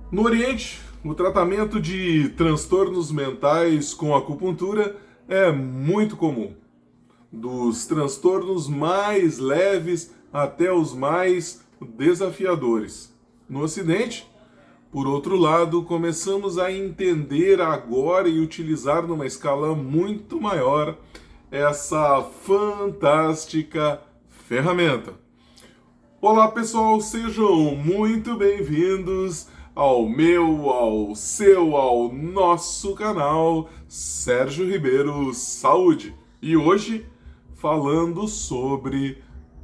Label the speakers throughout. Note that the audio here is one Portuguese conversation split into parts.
Speaker 1: No Oriente, o tratamento de transtornos mentais com acupuntura é muito comum, dos transtornos mais leves até os mais desafiadores. No Ocidente, por outro lado, começamos a entender agora e utilizar numa escala muito maior essa fantástica ferramenta. Olá pessoal, sejam muito bem-vindos ao meu, ao seu, ao nosso canal Sérgio Ribeiro Saúde. E hoje falando sobre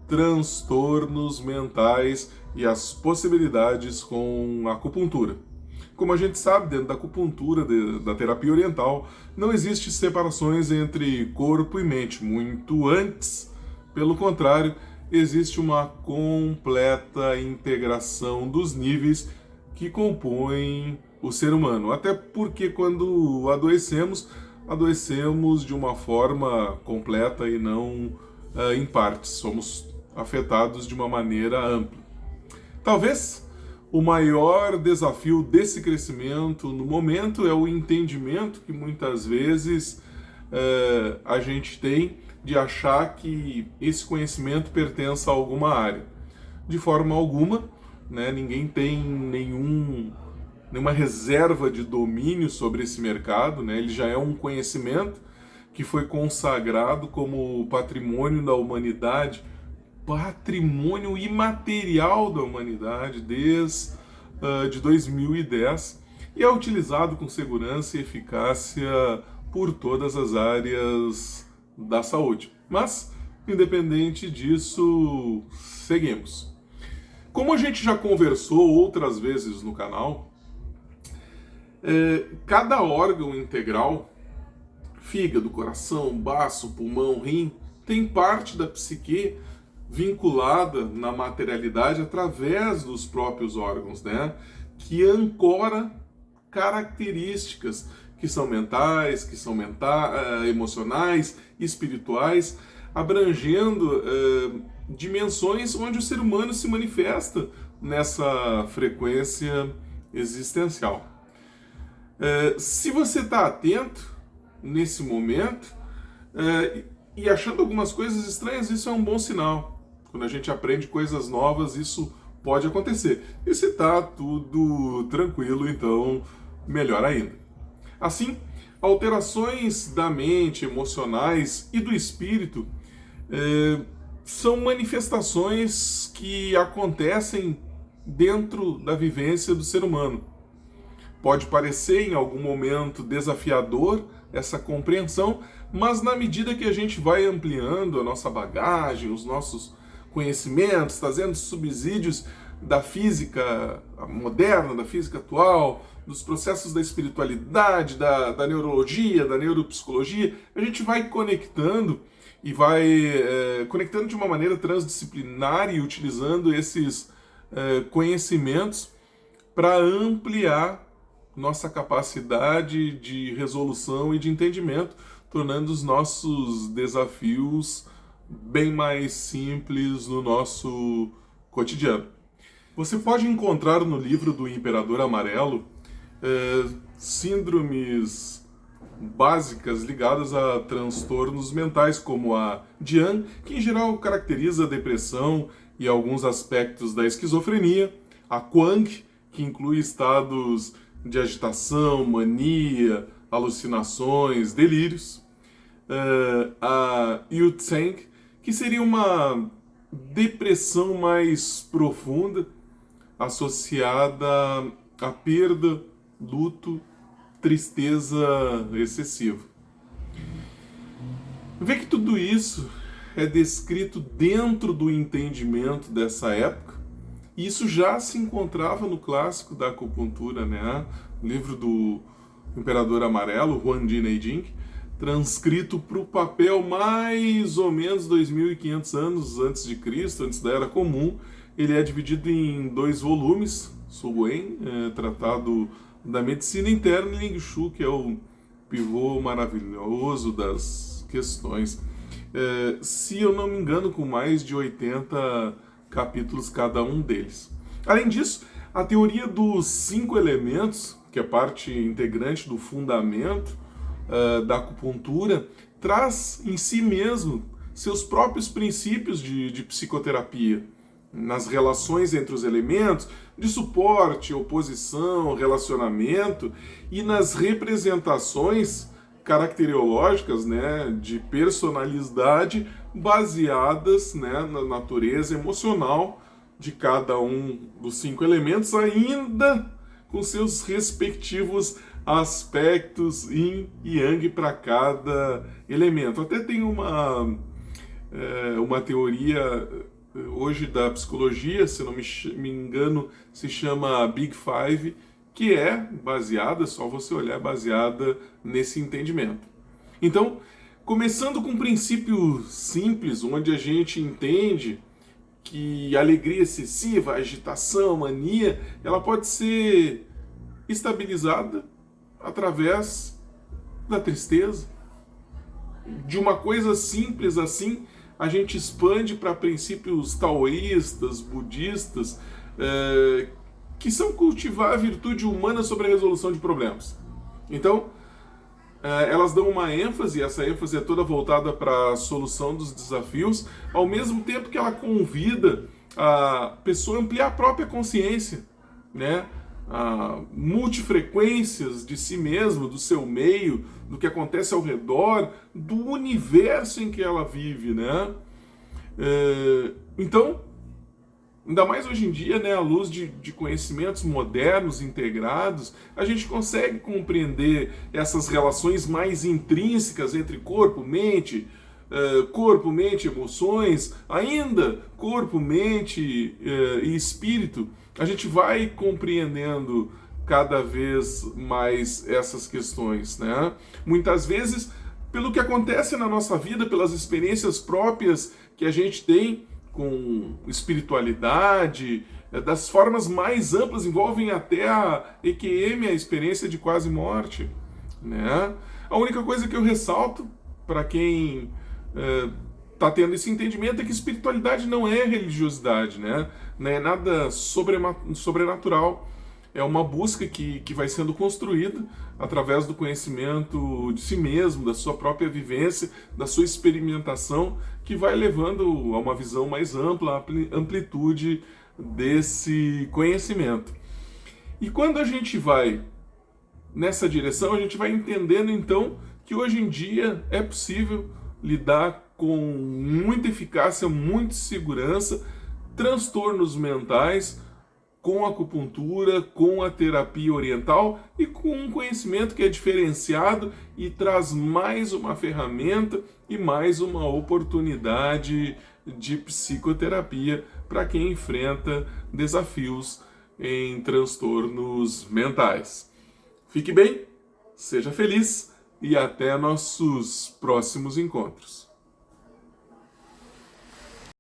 Speaker 1: transtornos mentais e as possibilidades com acupuntura. Como a gente sabe, dentro da acupuntura, da terapia oriental, não existe separações entre corpo e mente, muito antes, pelo contrário, existe uma completa integração dos níveis que compõem o ser humano. Até porque quando adoecemos de uma forma completa e não em partes. Somos afetados de uma maneira ampla. Talvez o maior desafio desse crescimento no momento é o entendimento que muitas vezes a gente tem de achar que esse conhecimento pertence a alguma área. De forma alguma, né, ninguém tem nenhuma reserva de domínio sobre esse mercado, né, ele já é um conhecimento que foi consagrado como patrimônio da humanidade, patrimônio imaterial da humanidade desde de 2010 e é utilizado com segurança e eficácia por todas as áreas da saúde. Mas, independente disso, seguimos. Como a gente já conversou outras vezes no canal, cada órgão integral, fígado, coração, baço, pulmão, rim, tem parte da psique vinculada na materialidade através dos próprios órgãos, né? Que ancora características que são mentais, emocionais, espirituais, abrangendo dimensões onde o ser humano se manifesta nessa frequência existencial. Se você está atento nesse momento e achando algumas coisas estranhas, isso é um bom sinal. Quando a gente aprende coisas novas, isso pode acontecer. E se está tudo tranquilo, então melhor ainda. Assim, alterações da mente, emocionais e do espírito são manifestações que acontecem dentro da vivência do ser humano. Pode parecer em algum momento desafiador essa compreensão, mas na medida que a gente vai ampliando a nossa bagagem, os nossos conhecimentos, trazendo subsídios da física moderna, da física atual, dos processos da espiritualidade, da neurologia, da neuropsicologia, a gente vai conectando e vai conectando de uma maneira transdisciplinar e utilizando esses conhecimentos para ampliar nossa capacidade de resolução e de entendimento, tornando os nossos desafios bem mais simples no nosso cotidiano. Você pode encontrar no livro do Imperador Amarelo síndromes básicas ligadas a transtornos mentais, como a Dian, que em geral caracteriza a depressão e alguns aspectos da esquizofrenia, a Quang, que inclui estados de agitação, mania, alucinações, delírios, a Yu Tseng, que seria uma depressão mais profunda, associada à perda, luto, tristeza excessiva. Vê que tudo isso é descrito dentro do entendimento dessa época, e isso já se encontrava no clássico da acupuntura, né? O livro do Imperador Amarelo, Huang Di Neijing, transcrito para o papel mais ou menos 2.500 anos antes de Cristo, antes da Era Comum. Ele é dividido em 2 volumes, Su Wen, Tratado da Medicina Interna, e Ling Shu, que é o pivô maravilhoso das questões. Se eu não me engano, com mais de 80 capítulos cada um deles. Além disso, A teoria dos 5 elementos, que é parte integrante do fundamento da acupuntura, traz em si mesmo seus próprios princípios de psicoterapia, nas relações entre os elementos, de suporte, oposição, relacionamento, e nas representações caracteriológicas, né, de personalidade baseadas, né, na natureza emocional de cada um dos 5 elementos, ainda com seus respectivos aspectos yin e yang para cada elemento. Até tem uma teoria hoje da psicologia, se não me engano, se chama Big Five, que é baseada, só você olhar, baseada nesse entendimento. Então, começando com um princípio simples, onde a gente entende que a alegria excessiva, a agitação, a mania, ela pode ser estabilizada através da tristeza. De uma coisa simples assim, a gente expande para princípios taoístas, budistas, que são cultivar a virtude humana sobre a resolução de problemas. Então, elas dão uma ênfase, e essa ênfase é toda voltada para a solução dos desafios, ao mesmo tempo que ela convida a pessoa a ampliar a própria consciência, né? A multifrequências de si mesmo, do seu meio, do que acontece ao redor, do universo em que ela vive, né? Então, ainda mais hoje em dia, né, à luz de conhecimentos modernos, integrados, a gente consegue compreender essas relações mais intrínsecas entre corpo, mente, emoções, ainda corpo, mente e espírito. A gente vai compreendendo cada vez mais essas questões, né? Muitas vezes, pelo que acontece na nossa vida, pelas experiências próprias que a gente tem com espiritualidade, das formas mais amplas, envolvem até a EQM, a experiência de quase morte, né? A única coisa que eu ressalto para quem está tendo esse entendimento é que espiritualidade não é religiosidade, né? Não é nada sobrenatural. É uma busca que vai sendo construída através do conhecimento de si mesmo, da sua própria vivência, da sua experimentação, que vai levando a uma visão mais ampla, a amplitude desse conhecimento. E quando a gente vai nessa direção, a gente vai entendendo então que hoje em dia é possível lidar com muita eficácia, muita segurança, transtornos mentais, com a acupuntura, com a terapia oriental e com um conhecimento que é diferenciado e traz mais uma ferramenta e mais uma oportunidade de psicoterapia para quem enfrenta desafios em transtornos mentais. Fique bem, seja feliz e até nossos próximos encontros.